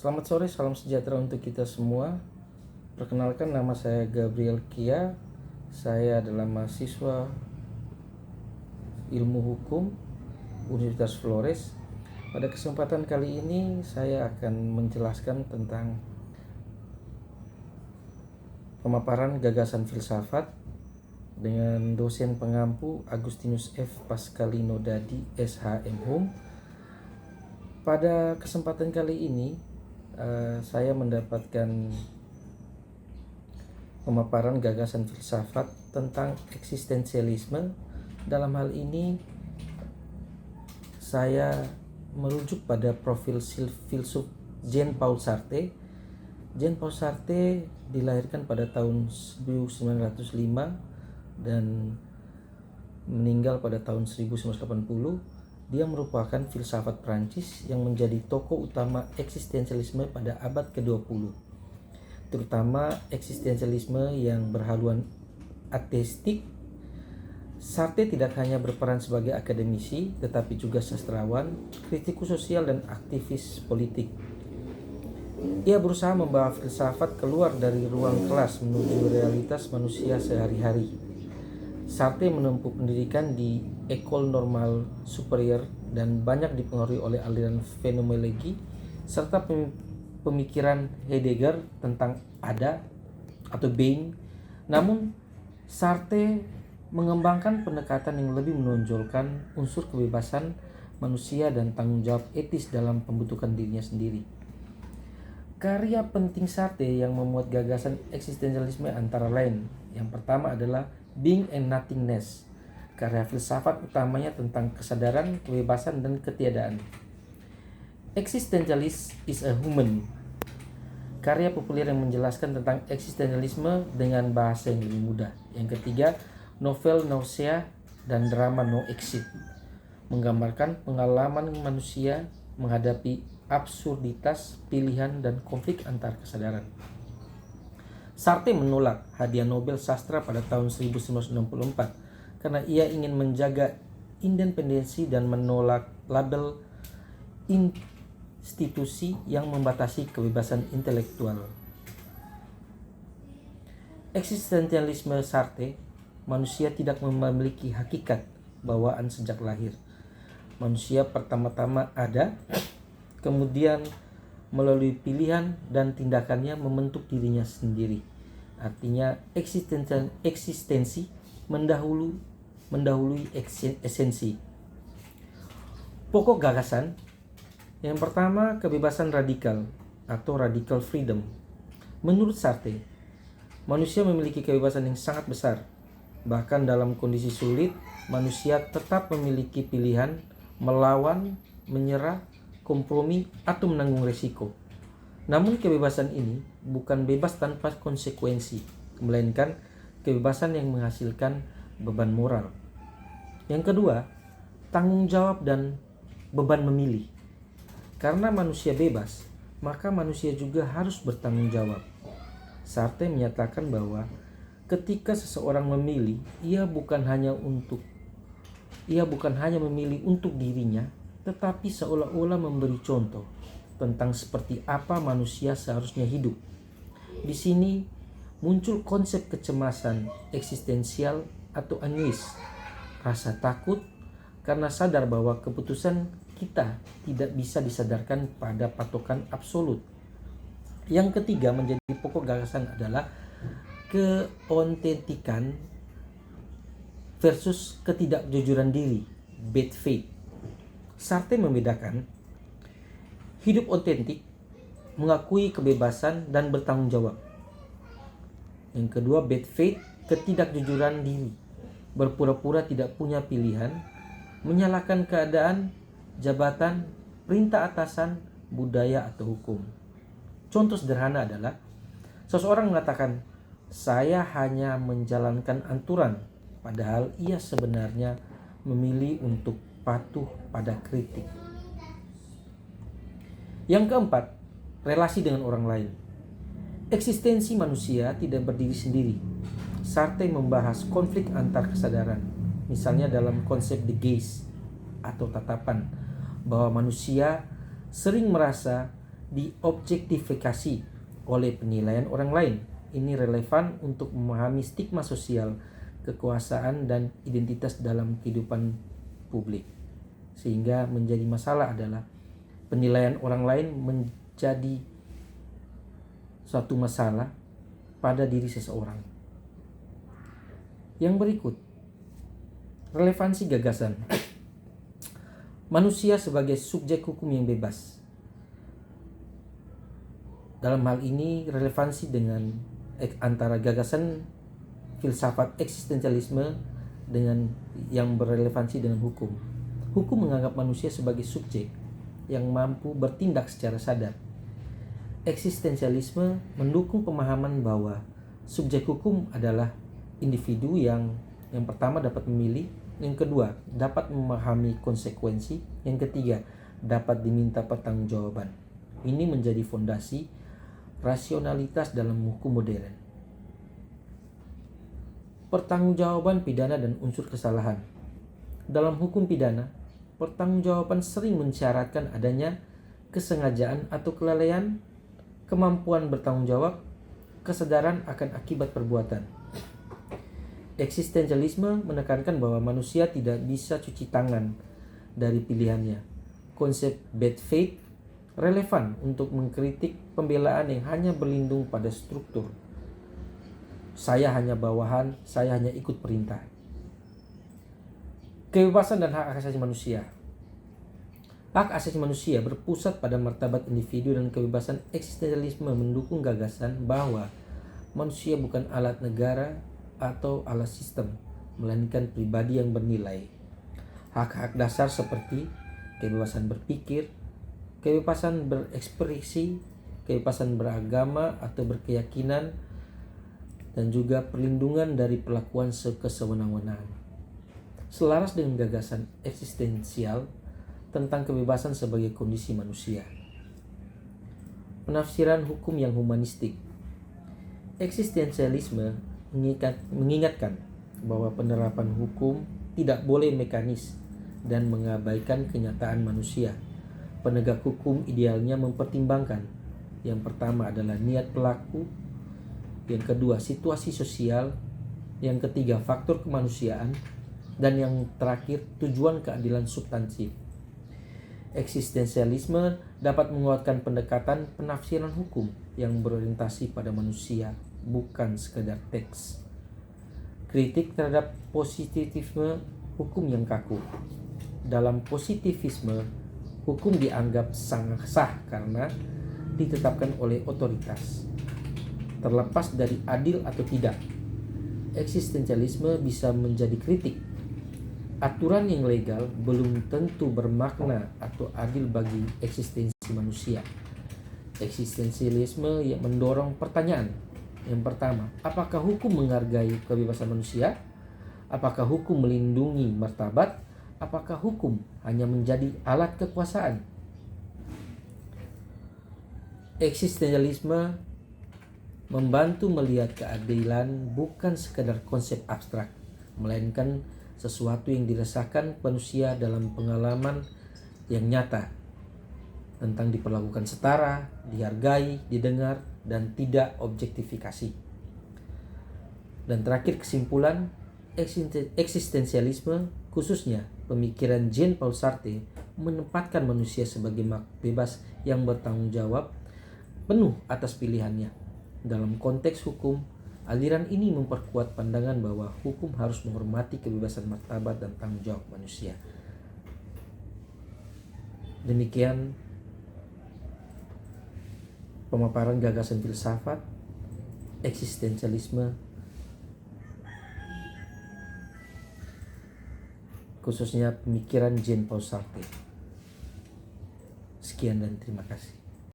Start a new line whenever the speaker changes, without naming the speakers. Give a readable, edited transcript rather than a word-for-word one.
Selamat sore, salam sejahtera untuk kita semua. Perkenalkan, nama saya Gabriel Kia. Saya adalah mahasiswa Ilmu Hukum Universitas Flores. Pada kesempatan kali ini saya akan menjelaskan tentang pemaparan gagasan filsafat dengan dosen pengampu Agustinus F. Pascalino Dadi, SHM Hum. Pada kesempatan kali ini saya mendapatkan pemaparan gagasan filsafat tentang eksistensialisme. Dalam hal ini saya merujuk pada profil filsuf Jean-Paul Sartre. Jean-Paul Sartre dilahirkan pada tahun 1905 dan meninggal pada tahun 1980. Dia merupakan filsafat Prancis yang menjadi tokoh utama eksistensialisme pada abad ke-20, terutama eksistensialisme yang berhaluan ateistik. Sartre tidak hanya berperan sebagai akademisi, tetapi juga sastrawan, kritikus sosial, dan aktivis politik. Ia berusaha membawa filsafat keluar dari ruang kelas menuju realitas manusia sehari-hari. Sartre menempuh pendidikan di École Normale Supérieure dan banyak dipengaruhi oleh aliran fenomenologi serta pemikiran Heidegger tentang ada atau being. Namun Sartre mengembangkan pendekatan yang lebih menonjolkan unsur kebebasan manusia dan tanggung jawab etis dalam pembentukan dirinya sendiri. Karya penting Sartre yang memuat gagasan eksistensialisme antara lain, yang pertama adalah Being and Nothingness, karya filsafat utamanya tentang kesadaran, kebebasan, dan ketiadaan. Existentialist is a Human, karya populer yang menjelaskan tentang eksistensialisme dengan bahasa yang lebih mudah. Yang ketiga, novel Nausea dan drama No Exit, menggambarkan pengalaman manusia menghadapi absurditas, pilihan, dan konflik antar kesadaran. Sartre menolak hadiah Nobel Sastra pada tahun 1964 karena ia ingin menjaga independensi dan menolak label institusi yang membatasi kebebasan intelektual. Eksistensialisme Sartre, manusia tidak memiliki hakikat bawaan sejak lahir. Manusia pertama-tama ada, kemudian melalui pilihan dan tindakannya membentuk dirinya sendiri. Artinya eksistensi mendahului esensi. Pokok gagasan yang pertama, kebebasan radikal atau radical freedom. Menurut Sartre, manusia memiliki kebebasan yang sangat besar. Bahkan dalam kondisi sulit, manusia tetap memiliki pilihan melawan, menyerah, kompromi, atau menanggung resiko. Namun kebebasan ini bukan bebas tanpa konsekuensi, melainkan kebebasan yang menghasilkan beban moral. Yang kedua, tanggung jawab dan beban memilih. Karena manusia bebas, maka manusia juga harus bertanggung jawab. Sartre menyatakan bahwa ketika seseorang memilih, ia bukan hanya memilih untuk dirinya, tetapi seolah-olah memberi contoh tentang seperti apa manusia seharusnya hidup. Di sini muncul konsep kecemasan eksistensial atau anguish, rasa takut karena sadar bahwa keputusan kita tidak bisa disadarkan pada patokan absolut. Yang ketiga menjadi pokok gagasan adalah keautentikan versus ketidakjujuran diri, bad faith. Sartre membedakan hidup otentik, mengakui kebebasan dan bertanggung jawab. Yang kedua, bad faith, ketidakjujuran diri, berpura-pura tidak punya pilihan, menyalahkan keadaan, jabatan, perintah atasan, budaya atau hukum. Contoh sederhana adalah seseorang mengatakan, "Saya hanya menjalankan aturan," padahal ia sebenarnya memilih untuk patuh pada kritik. Yang keempat, relasi dengan orang lain. Eksistensi manusia tidak berdiri sendiri. Sartre membahas konflik antar kesadaran, misalnya dalam konsep the gaze atau tatapan, bahwa manusia sering merasa diobjektifikasi oleh penilaian orang lain. Ini relevan untuk memahami stigma sosial, kekuasaan, dan identitas dalam kehidupan publik. Sehingga menjadi masalah adalah penilaian orang lain menjadi suatu masalah pada diri seseorang. Yang berikut, relevansi gagasan. Manusia sebagai subjek hukum yang bebas. Dalam hal ini, relevansi dengan antara gagasan filsafat eksistensialisme dengan yang berrelevansi dengan hukum. Hukum menganggap manusia sebagai subjek yang mampu bertindak secara sadar. Eksistensialisme mendukung pemahaman bahwa subjek hukum adalah individu yang pertama dapat memilih, yang kedua dapat memahami konsekuensi, yang ketiga dapat diminta pertanggungjawaban. Ini menjadi fondasi rasionalitas dalam hukum modern. Pertanggungjawaban pidana dan unsur kesalahan. Dalam hukum pidana, pertanggungjawaban sering mensyaratkan adanya kesengajaan atau kelalaian, kemampuan bertanggung jawab, kesadaran akan akibat perbuatan. Eksistensialisme menekankan bahwa manusia tidak bisa cuci tangan dari pilihannya. Konsep bad faith relevan untuk mengkritik pembelaan yang hanya berlindung pada struktur. Saya hanya bawahan, saya hanya ikut perintah. Kebebasan dan hak asasi manusia. Hak asasi manusia berpusat pada martabat individu dan kebebasan. Eksistensialisme mendukung gagasan bahwa manusia bukan alat negara atau alat sistem, melainkan pribadi yang bernilai. Hak-hak dasar seperti kebebasan berpikir, kebebasan berekspresi, kebebasan beragama atau berkeyakinan, dan juga perlindungan dari perlakuan kesewenang-wenangan. Selaras dengan gagasan eksistensial tentang kebebasan sebagai kondisi manusia. Penafsiran hukum yang humanistik. Eksistensialisme mengingatkan bahwa penerapan hukum tidak boleh mekanis dan mengabaikan kenyataan manusia. Penegak hukum idealnya mempertimbangkan, yang pertama adalah niat pelaku, yang kedua situasi sosial, yang ketiga faktor kemanusiaan, dan yang terakhir tujuan keadilan substansif. Eksistensialisme dapat menguatkan pendekatan penafsiran hukum yang berorientasi pada manusia, bukan sekedar teks. Kritik terhadap positivisme hukum yang kaku. Dalam positivisme, hukum dianggap sangat sah karena ditetapkan oleh otoritas, terlepas dari adil atau tidak. Eksistensialisme bisa menjadi kritik. Aturan yang legal belum tentu bermakna atau adil bagi eksistensi manusia. Eksistensialisme yang mendorong pertanyaan. Yang pertama, apakah hukum menghargai kebebasan manusia? Apakah hukum melindungi martabat? Apakah hukum hanya menjadi alat kekuasaan? Eksistensialisme membantu melihat keadilan bukan sekadar konsep abstrak, melainkan sesuatu yang dirasakan manusia dalam pengalaman yang nyata, tentang diperlakukan setara, dihargai, didengar, dan tidak objektifikasi. Dan terakhir, kesimpulan, eksistensialisme, khususnya pemikiran Jean-Paul Sartre, menempatkan manusia sebagai makhluk bebas yang bertanggung jawab penuh atas pilihannya. Dalam konteks hukum, aliran ini memperkuat pandangan bahwa hukum harus menghormati kebebasan martabat dan tanggung jawab manusia. Demikian pemaparan gagasan filsafat eksistensialisme, khususnya pemikiran Jean-Paul Sartre. Sekian dan terima kasih.